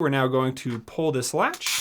We're now going to pull this latch.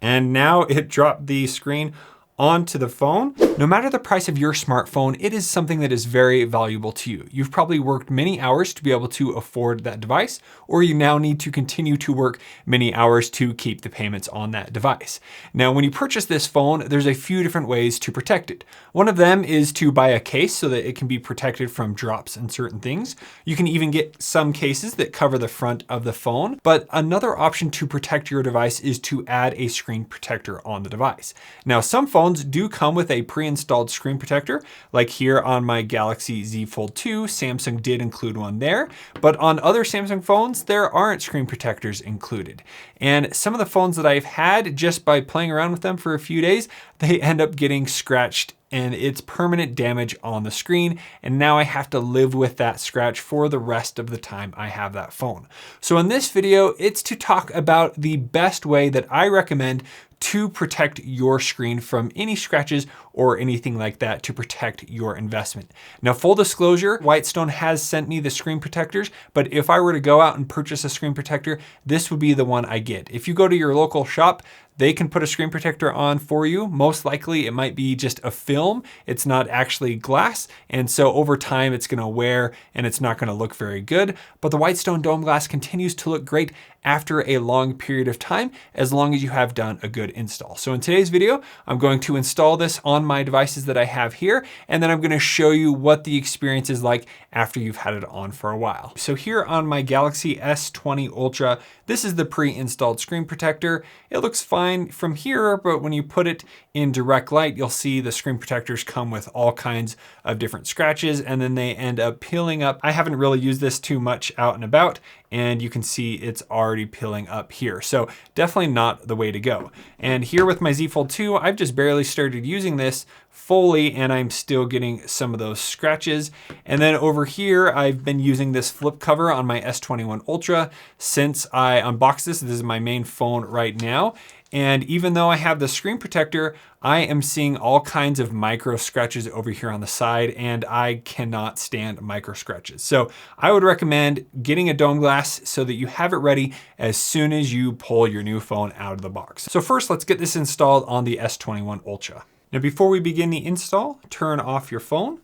And now it dropped the screen onto the phone. No matter the price of your smartphone, it is something that is very valuable to you. You've probably worked many hours to be able to afford that device, or you now need to continue to work many hours to keep the payments on that device. Now, when you purchase this phone, there's a few different ways to protect it. One of them is to buy a case so that it can be protected from drops and certain things. You can even get some cases that cover the front of the phone, but another option to protect your device is to add a screen protector on the device. Now, some phones do come with a pre-installed screen protector, like here on my Galaxy Z Fold 2, Samsung did include one there, but on other Samsung phones, there aren't screen protectors included. And some of the phones that I've had, just by playing around with them for a few days, they end up getting scratched and it's permanent damage on the screen. And now I have to live with that scratch for the rest of the time I have that phone. So in this video, it's to talk about the best way that I recommend to protect your screen from any scratches or anything like that, to protect your investment. Now, full disclosure, Whitestone has sent me the screen protectors, but if I were to go out and purchase a screen protector, this would be the one I get. If you go to your local shop, they can put a screen protector on for you. Most likely it might be just a film. It's not actually glass. And so over time it's gonna wear and it's not gonna look very good. But the Whitestone Dome Glass continues to look great after a long period of time, as long as you have done a good install. So in today's video, I'm going to install this on my devices that I have here, and then I'm gonna show you what the experience is like after you've had it on for a while. So here on my Galaxy S20 Ultra, this is the pre-installed screen protector. It looks fine from here, but when you put it in direct light, you'll see the screen protectors come with all kinds of different scratches, and then they end up peeling up. I haven't really used this too much out and about, and you can see it's already peeling up here. So definitely not the way to go. And here with my Z Fold 2, I've just barely started using this fully and I'm still getting some of those scratches. And then over here, I've been using this flip cover on my S21 Ultra since I unboxed this. This is my main phone right now. And even though I have the screen protector, I am seeing all kinds of micro scratches over here on the side, and I cannot stand micro scratches. So I would recommend getting a dome glass so that you have it ready as soon as you pull your new phone out of the box. So first, let's get this installed on the S21 Ultra. Now, before we begin the install, turn off your phone.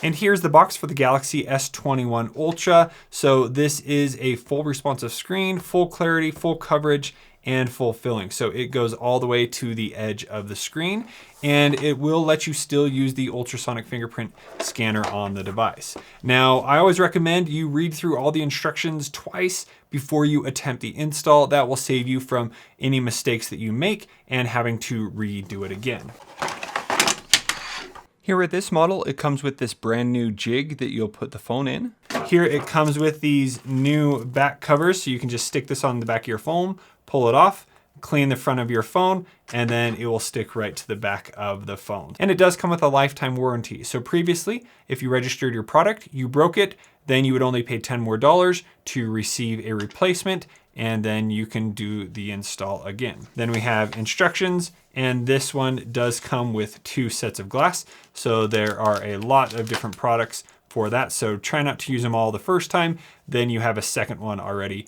And here's the box for the Galaxy S21 Ultra. So this is a full responsive screen, full clarity, full coverage, and full filling. So it goes all the way to the edge of the screen, and it will let you still use the ultrasonic fingerprint scanner on the device. Now, I always recommend you read through all the instructions twice before you attempt the install. That will save you from any mistakes that you make and having to redo it again. Here with this model, it comes with this brand new jig that you'll put the phone in. Here it comes with these new back covers, so you can just stick this on the back of your phone, pull it off, clean the front of your phone, and then it will stick right to the back of the phone. And it does come with a lifetime warranty. So previously, if you registered your product, you broke it, then you would only pay $10 more to receive a replacement, and then you can do the install again. Then we have instructions, and this one does come with 2 sets of glass. So there are a lot of different products for that. So try not to use them all the first time, then you have a second one already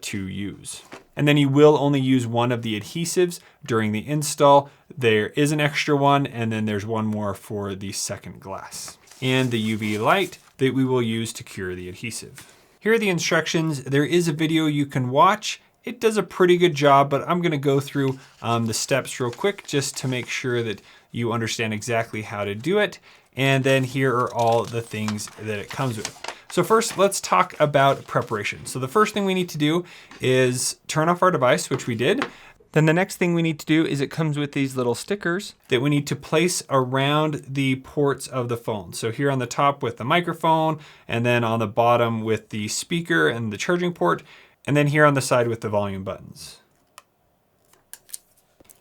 to use. And then you will only use one of the adhesives during the install. There is an extra one, and then there's one more for the second glass. And the UV light that we will use to cure the adhesive. Here are the instructions. There is a video you can watch. It does a pretty good job, but I'm gonna go through the steps real quick just to make sure that you understand exactly how to do it. And then here are all the things that it comes with. So first, let's talk about preparation. So the first thing we need to do is turn off our device, which we did. Then the next thing we need to do is it comes with these little stickers that we need to place around the ports of the phone. So here on the top with the microphone, and then on the bottom with the speaker and the charging port, and then here on the side with the volume buttons.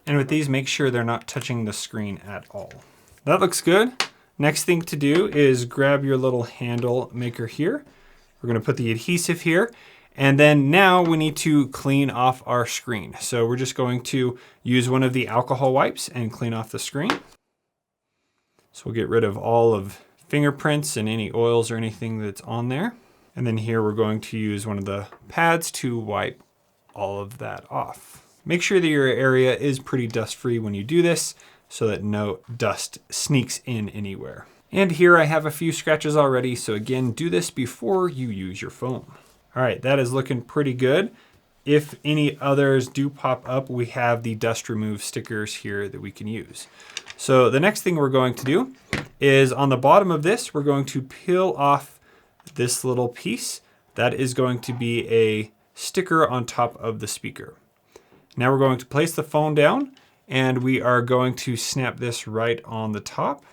And with these, make sure they're not touching the screen at all. That looks good. Next thing to do is grab your little handle maker here. We're gonna put the adhesive here, And then now we need to clean off our screen. So we're just going to use one of the alcohol wipes and clean off the screen. So we'll get rid of all of fingerprints and any oils or anything that's on there. And then here we're going to use one of the pads to wipe all of that off. Make sure that your area is pretty dust-free when you do this so that no dust sneaks in anywhere. And here I have a few scratches already. So again, do this before you use your phone. All right, that is looking pretty good. If any others do pop up, we have the dust remove stickers here that we can use. So the next thing we're going to do is on the bottom of this, we're going to peel off this little piece. That is going to be a sticker on top of the speaker. Now we're going to place the phone down and we are going to snap this right on the top.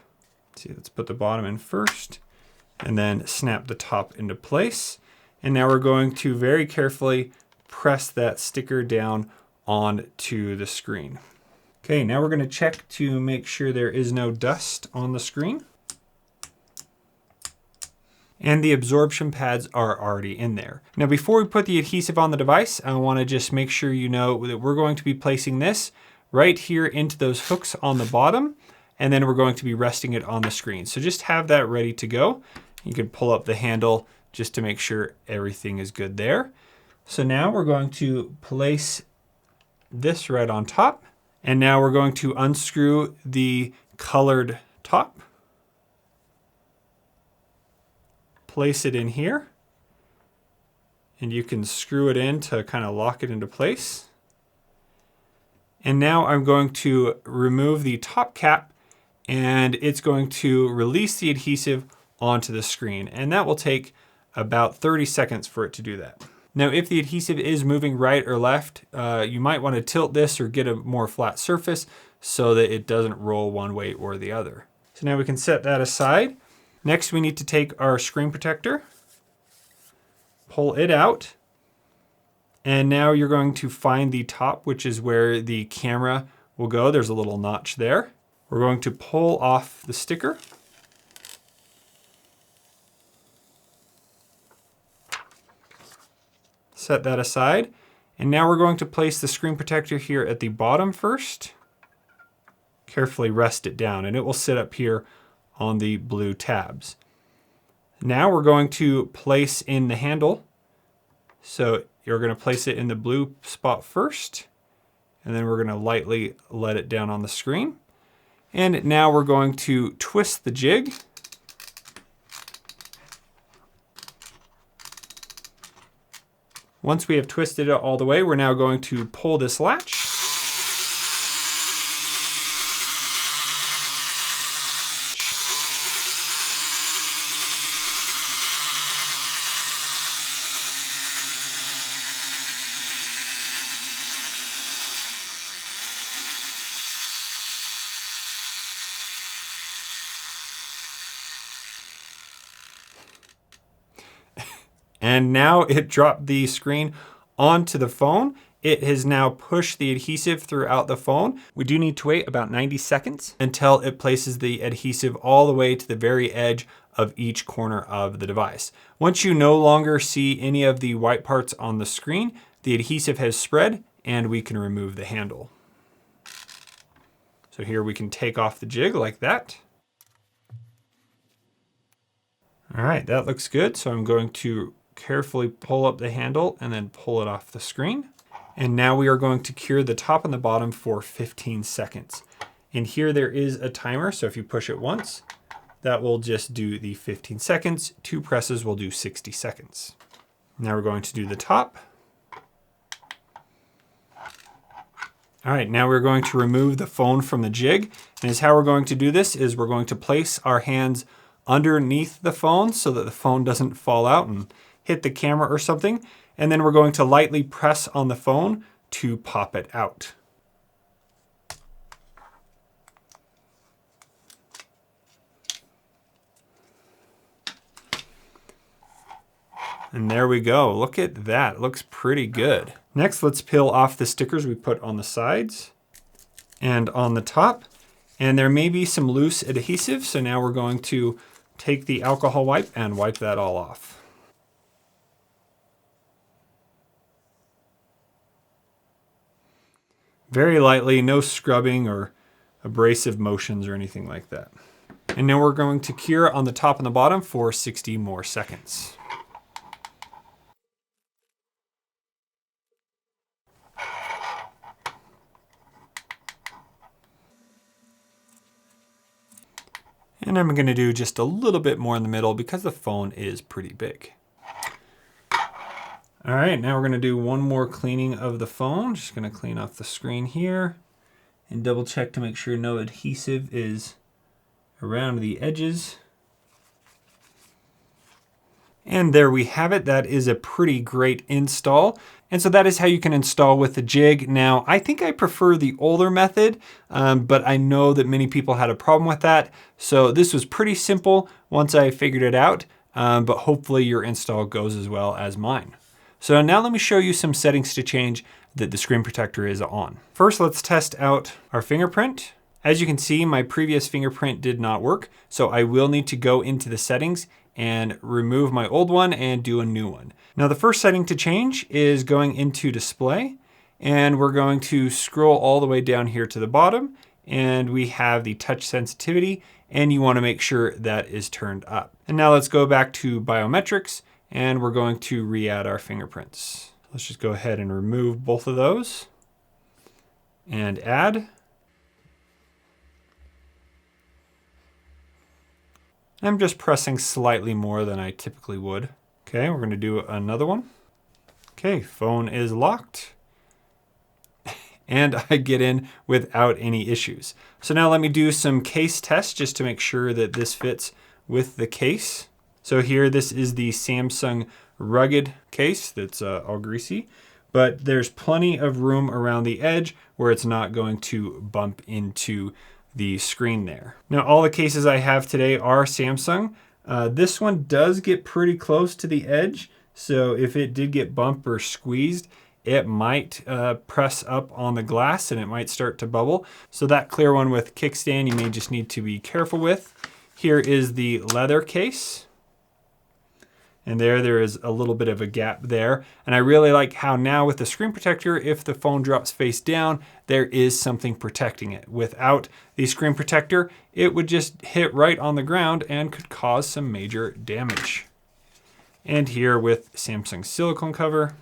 Let's see, let's put the bottom in first and then snap the top into place. And now we're going to very carefully press that sticker down onto the screen. Okay, now we're going to check to make sure there is no dust on the screen. And the absorption pads are already in there. Now, before we put the adhesive on the device, I want to just make sure you know that we're going to be placing this right here into those hooks on the bottom, and then we're going to be resting it on the screen. So just have that ready to go. You can pull up the handle just to make sure everything is good there. So now we're going to place this right on top. And now we're going to unscrew the colored top. Place it in here. And you can screw it in to kind of lock it into place. And now I'm going to remove the top cap and it's going to release the adhesive onto the screen. And that will take about 30 seconds for it to do that. Now, if the adhesive is moving right or left, you might want to tilt this or get a more flat surface so that it doesn't roll one way or the other. So now we can set that aside. Next, we need to take our screen protector, pull it out, and now you're going to find the top, which is where the camera will go. There's a little notch there. We're going to pull off the sticker. Set that aside. And now we're going to place the screen protector here at the bottom first. Carefully rest it down and it will sit up here on the blue tabs. Now we're going to place in the handle. So you're going to place it in the blue spot first, and then we're going to lightly let it down on the screen. And now we're going to twist the jig. Once we have twisted it all the way, we're now going to pull this latch. And now it dropped the screen onto the phone. It has now pushed the adhesive throughout the phone. We do need to wait about 90 seconds until it places the adhesive all the way to the very edge of each corner of the device. Once you no longer see any of the white parts on the screen, the adhesive has spread and we can remove the handle. So here we can take off the jig like that. All right, that looks good. So I'm going to carefully pull up the handle and then pull it off the screen. And now we are going to cure the top and the bottom for 15 seconds. And here there is a timer. So if you push it once, that will just do the 15 seconds. 2 presses will do 60 seconds. Now we're going to do the top. All right, now we're going to remove the phone from the jig. And how we're going to do this is we're going to place our hands underneath the phone so that the phone doesn't fall out and hit the camera or something. And then we're going to lightly press on the phone to pop it out. And there we go. Look at that. It looks pretty good. Next, let's peel off the stickers we put on the sides and on the top. And there may be some loose adhesive. So now we're going to take the alcohol wipe and wipe that all off. Very lightly, no scrubbing or abrasive motions or anything like that. And now we're going to cure on the top and the bottom for 60 more seconds. And I'm going to do just a little bit more in the middle because the phone is pretty big. All right, now we're going to do one more cleaning of the phone. Just going to clean off the screen here and double check to make sure no adhesive is around the edges. And there we have it. That is a pretty great install. And so that is how you can install with the jig. Now, I think I prefer the older method, but I know that many people had a problem with that. So this was pretty simple once I figured it out, but hopefully your install goes as well as mine. So now let me show you some settings to change that the screen protector is on. First, let's test out our fingerprint. As you can see, my previous fingerprint did not work, so I will need to go into the settings and remove my old one and do a new one. Now the first setting to change is going into display, and we're going to scroll all the way down here to the bottom, and we have the touch sensitivity, and you want to make sure that is turned up. And now let's go back to biometrics, and we're going to re-add our fingerprints. Let's just go ahead and remove both of those and add. I'm just pressing slightly more than I typically would. Okay, we're going to do another one. Okay, phone is locked. And I get in without any issues. So now let me do some case tests just to make sure that this fits with the case. So here, this is the Samsung rugged case that's all greasy, but there's plenty of room around the edge where it's not going to bump into the screen there. Now, all the cases I have today are Samsung. This one does get pretty close to the edge. So if it did get bumped or squeezed, it might press up on the glass and it might start to bubble. So that clear one with kickstand, you may just need to be careful with. Here is the leather case. And there is a little bit of a gap there. And I really like how now with the screen protector, if the phone drops face down, there is something protecting it. Without the screen protector, it would just hit right on the ground and could cause some major damage. And here with Samsung silicone cover,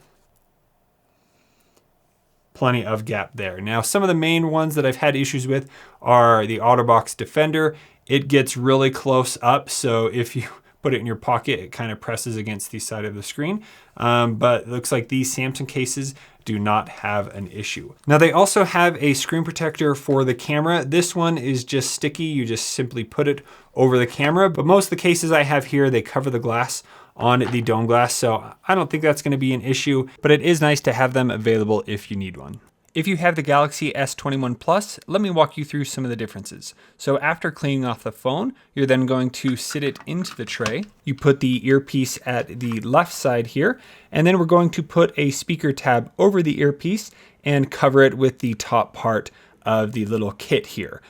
plenty of gap there. Now, some of the main ones that I've had issues with are the OtterBox Defender. It gets really close up, so if you put it in your pocket, it kind of presses against the side of the screen. But it looks like these Samsung cases do not have an issue. Now they also have a screen protector for the camera. This one is just sticky. You just simply put it over the camera. But most of the cases I have here, they cover the glass on the dome glass. So I don't think that's going to be an issue, but it is nice to have them available if you need one. If you have the Galaxy S21 Plus, let me walk you through some of the differences. So after cleaning off the phone, you're then going to sit it into the tray. You put the earpiece at the left side here, and then we're going to put a speaker tab over the earpiece and cover it with the top part of the little kit here.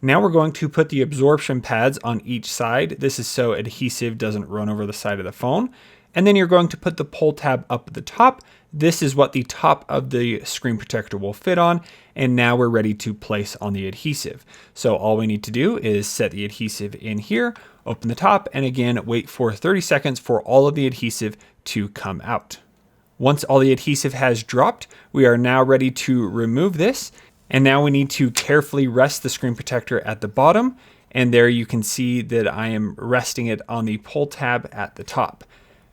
Now we're going to put the absorption pads on each side. This is so adhesive doesn't run over the side of the phone. And then you're going to put the pull tab up at the top. This is what the top of the screen protector will fit on. And now we're ready to place on the adhesive. So all we need to do is set the adhesive in here, open the top, and again, wait for 30 seconds for all of the adhesive to come out. Once all the adhesive has dropped, we are now ready to remove this. And now we need to carefully rest the screen protector at the bottom. And there you can see that I am resting it on the pull tab at the top.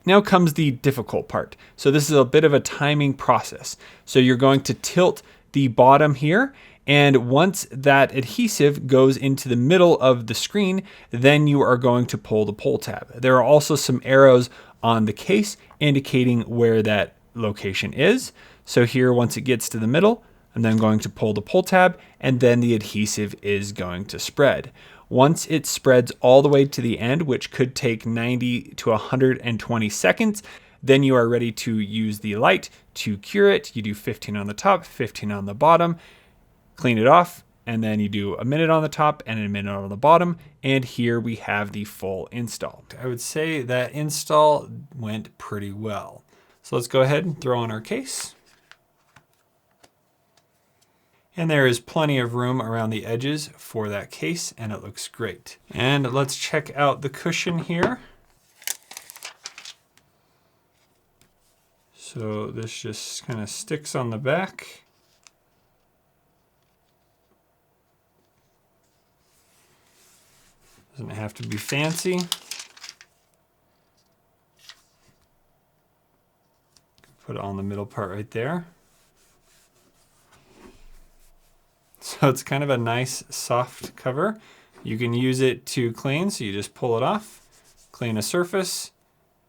Now comes the difficult part. So this is a bit of a timing process. So you're going to tilt the bottom here, and once that adhesive goes into the middle of the screen, then you are going to pull the pull tab. There are also some arrows on the case indicating where that location is. So here, once it gets to the middle, I'm then going to pull the pull tab, and then the adhesive is going to spread. Once it spreads all the way to the end, which could take 90 to 120 seconds, then you are ready to use the light to cure it. You do 15 on the top, 15 on the bottom, clean it off, and then you do a minute on the top and a minute on the bottom. And here we have the full install. I would say that install went pretty well. So let's go ahead and throw on our case. And there is plenty of room around the edges for that case, and it looks great. And let's check out the cushion here. So this just kind of sticks on the back. Doesn't have to be fancy. Put it on the middle part right there. So it's kind of a nice soft cover. You can use it to clean, so you just pull it off, clean a surface,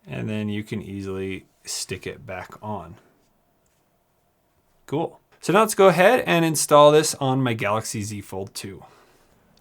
and then you can easily stick it back on. Cool. So now let's go ahead and install this on my Galaxy Z Fold 2.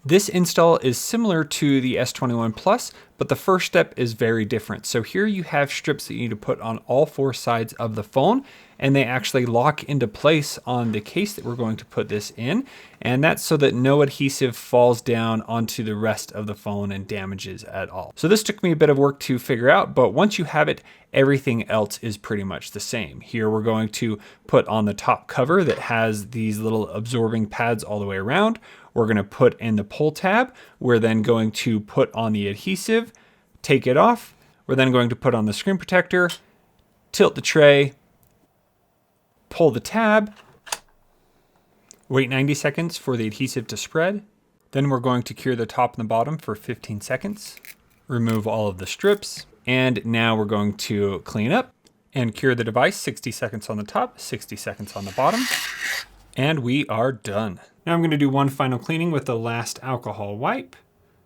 This install is similar to the S21 Plus, but the first step is very different. So here you have strips that you need to put on all four sides of the phone, and they actually lock into place on the case that we're going to put this in. And that's so that no adhesive falls down onto the rest of the phone and damages at all. So this took me a bit of work to figure out, but once you have it, everything else is pretty much the same. Here we're going to put on the top cover that has these little absorbing pads all the way around. We're going to put in the pull tab. We're then going to put on the adhesive, take it off. We're then going to put on the screen protector, tilt the tray, pull the tab, wait 90 seconds for the adhesive to spread. Then we're going to cure the top and the bottom for 15 seconds, remove all of the strips, and now we're going to clean up and cure the device 60 seconds on the top, 60 seconds on the bottom, and we are done. Now I'm going to do one final cleaning with the last alcohol wipe.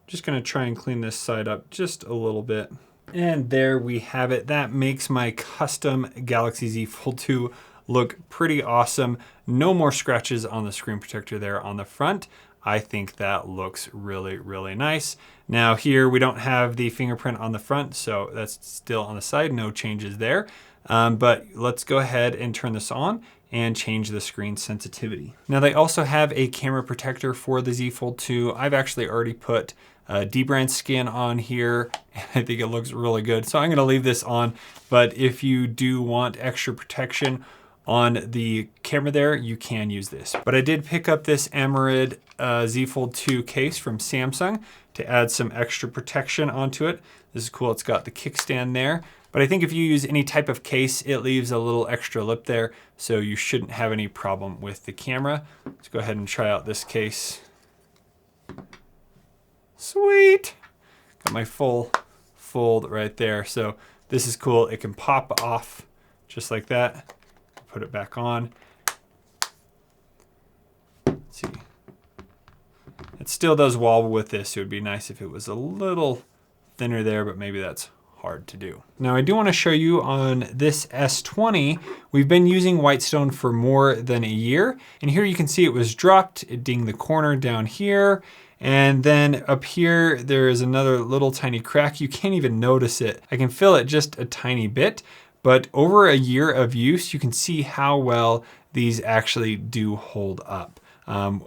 Just going to try and clean this side up just a little bit. And there we have it. That makes my custom Galaxy Z Fold 2 look pretty awesome. No more scratches on the screen protector there on the front. I think that looks really, really nice. Now here we don't have the fingerprint on the front, so that's still on the side, no changes there. But let's go ahead and turn this on and change the screen sensitivity. Now they also have a camera protector for the Z Fold 2. I've actually already put dbrand skin on here, and I think it looks really good. So I'm gonna leave this on, but if you do want extra protection on the camera there, you can use this. But I did pick up this Amarid Z Fold 2 case from Samsung to add some extra protection onto it. This is cool, it's got the kickstand there. But I think if you use any type of case, it leaves a little extra lip there, so you shouldn't have any problem with the camera. Let's go ahead and try out this case. Sweet! Got my full fold right there. So this is cool, it can pop off just like that. Put it back on. Let's see. It still does wobble with this. It would be nice if it was a little thinner there, but maybe that's hard to do. Now I do want to show you on this S20, we've been using Whitestone for more than a year. And here you can see it was dropped, it dinged the corner down here. And then up here, there is another little tiny crack. You can't even notice it. I can feel it just a tiny bit, but over a year of use, you can see how well these actually do hold up.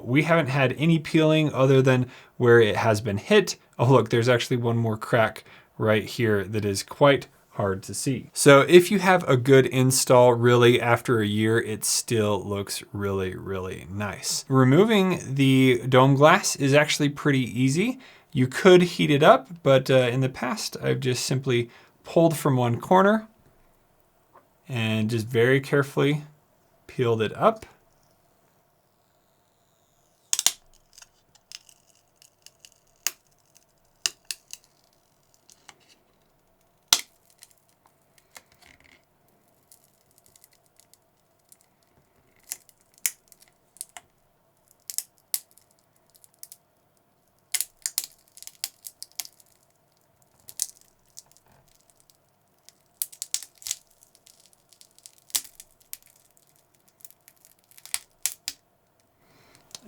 We haven't had any peeling other than where it has been hit. Oh look, there's actually one more crack right here that is quite hard to see. So if you have a good install, really after a year, it still looks really, really nice. Removing the dome glass is actually pretty easy. You could heat it up, but in the past, I've just simply pulled from one corner and just very carefully peeled it up.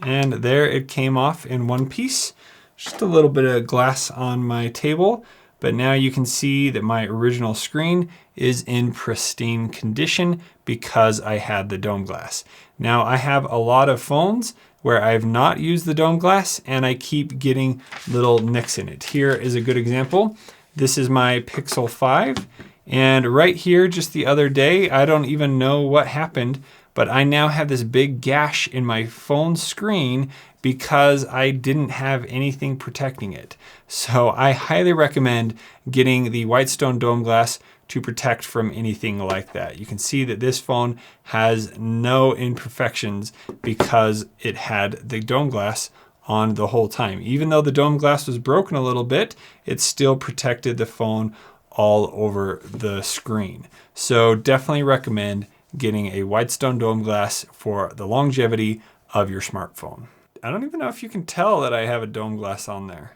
And there it came off in one piece. Just a little bit of glass on my table, but now you can see that my original screen is in pristine condition because I had the dome glass. Now I have a lot of phones where I've not used the dome glass and I keep getting little nicks in it. Here is a good example. This is my Pixel 5. And right here, just the other day, I don't even know what happened, but I now have this big gash in my phone screen because I didn't have anything protecting it. So I highly recommend getting the Whitestone Dome Glass to protect from anything like that. You can see that this phone has no imperfections because it had the dome glass on the whole time. Even though the dome glass was broken a little bit, it still protected the phone all over the screen. So definitely recommend getting a Whitestone Dome Glass for the longevity of your smartphone. I don't even know if you can tell that I have a dome glass on there.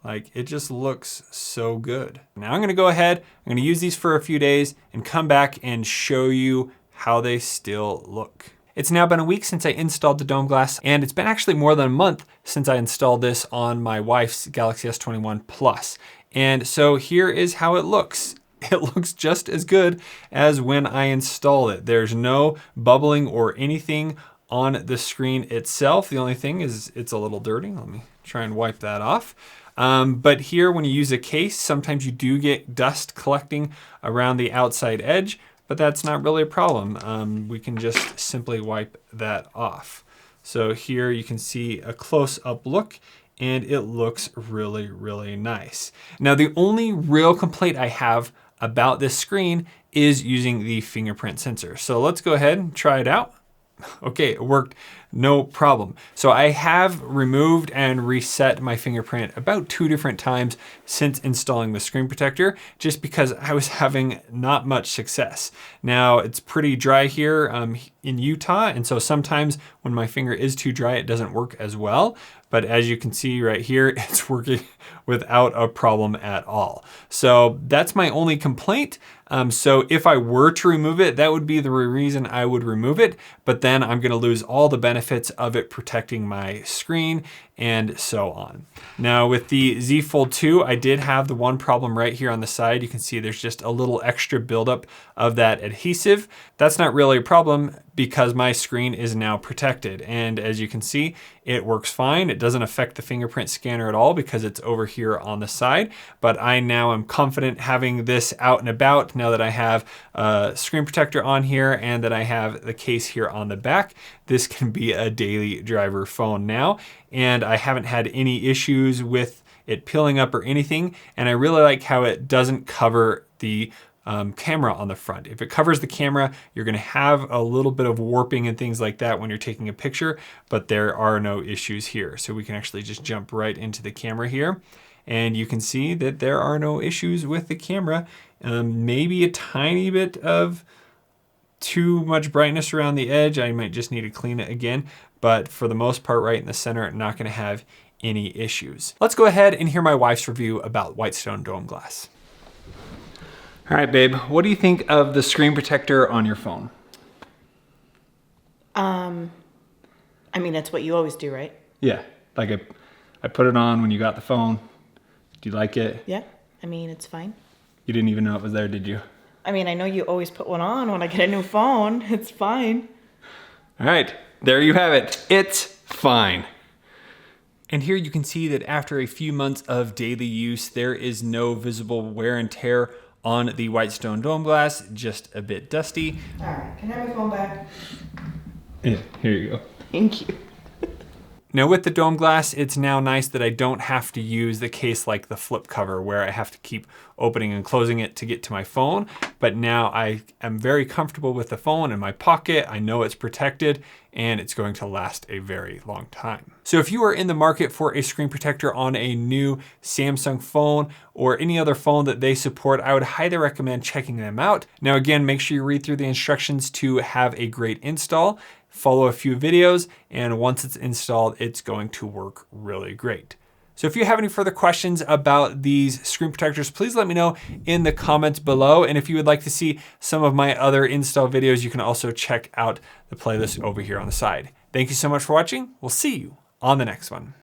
Like, it just looks so good. Now I'm gonna go ahead, I'm gonna use these for a few days and come back and show you how they still look. It's now been a week since I installed the dome glass, and it's been actually more than a month since I installed this on my wife's Galaxy S21 Plus. And so here is how it looks. It looks just as good as when I installed it. There's no bubbling or anything on the screen itself. The only thing is it's a little dirty. Let me try and wipe that off. But here, when you use a case, sometimes you do get dust collecting around the outside edge, but that's not really a problem. We can just simply wipe that off. So here you can see a close-up look, and it looks really, really nice. Now, the only real complaint I have about this screen is using the fingerprint sensor. So let's go ahead and try it out. Okay, it worked, no problem. So I have removed and reset my fingerprint about 2 different times since installing the screen protector, just because I was having not much success. Now it's pretty dry here in Utah, and so sometimes when my finger is too dry, it doesn't work as well. But as you can see right here, it's working without a problem at all. So that's my only complaint. So if I were to remove it, that would be the reason I would remove it, but then I'm gonna lose all the benefits of it protecting my screen and so on. Now with the Z Fold 2, I did have the one problem right here on the side. You can see there's just a little extra buildup of that adhesive. That's not really a problem because my screen is now protected. And as you can see, it works fine. It doesn't affect the fingerprint scanner at all because it's over here on the side, but I now am confident having this out and about now that I have a screen protector on here and that I have the case here on the back. This can be a daily driver phone now, and I haven't had any issues with it peeling up or anything. And I really like how it doesn't cover the camera on the front. If it covers the camera, you're gonna have a little bit of warping and things like that when you're taking a picture, but there are no issues here. So we can actually just jump right into the camera here. And you can see that there are no issues with the camera. Maybe a tiny bit of too much brightness around the edge. I might just need to clean it again, but for the most part, right in the center, not gonna have any issues. Let's go ahead and hear my wife's review about Whitestone Dome Glass. All right, babe, what do you think of the screen protector on your phone? I mean, that's what you always do, right? Yeah, like I put it on when you got the phone. Do you like it? Yeah, I mean, it's fine. You didn't even know it was there, did you? I mean, I know you always put one on when I get a new phone. It's fine. All right, there you have it. It's fine. And here you can see that after a few months of daily use, there is no visible wear and tear on the Whitestone Dome Glass, just a bit dusty. All right, can I have my phone back? Yeah, here you go. Thank you. Now with the dome glass, it's now nice that I don't have to use the case like the flip cover where I have to keep opening and closing it to get to my phone. But now I am very comfortable with the phone in my pocket. I know it's protected and it's going to last a very long time. So if you are in the market for a screen protector on a new Samsung phone or any other phone that they support, I would highly recommend checking them out. Now again, make sure you read through the instructions to have a great install. Follow a few videos, and once it's installed, it's going to work really great. So if you have any further questions about these screen protectors, please let me know in the comments below. And if you would like to see some of my other install videos, you can also check out the playlist over here on the side. Thank you so much for watching. We'll see you on the next one.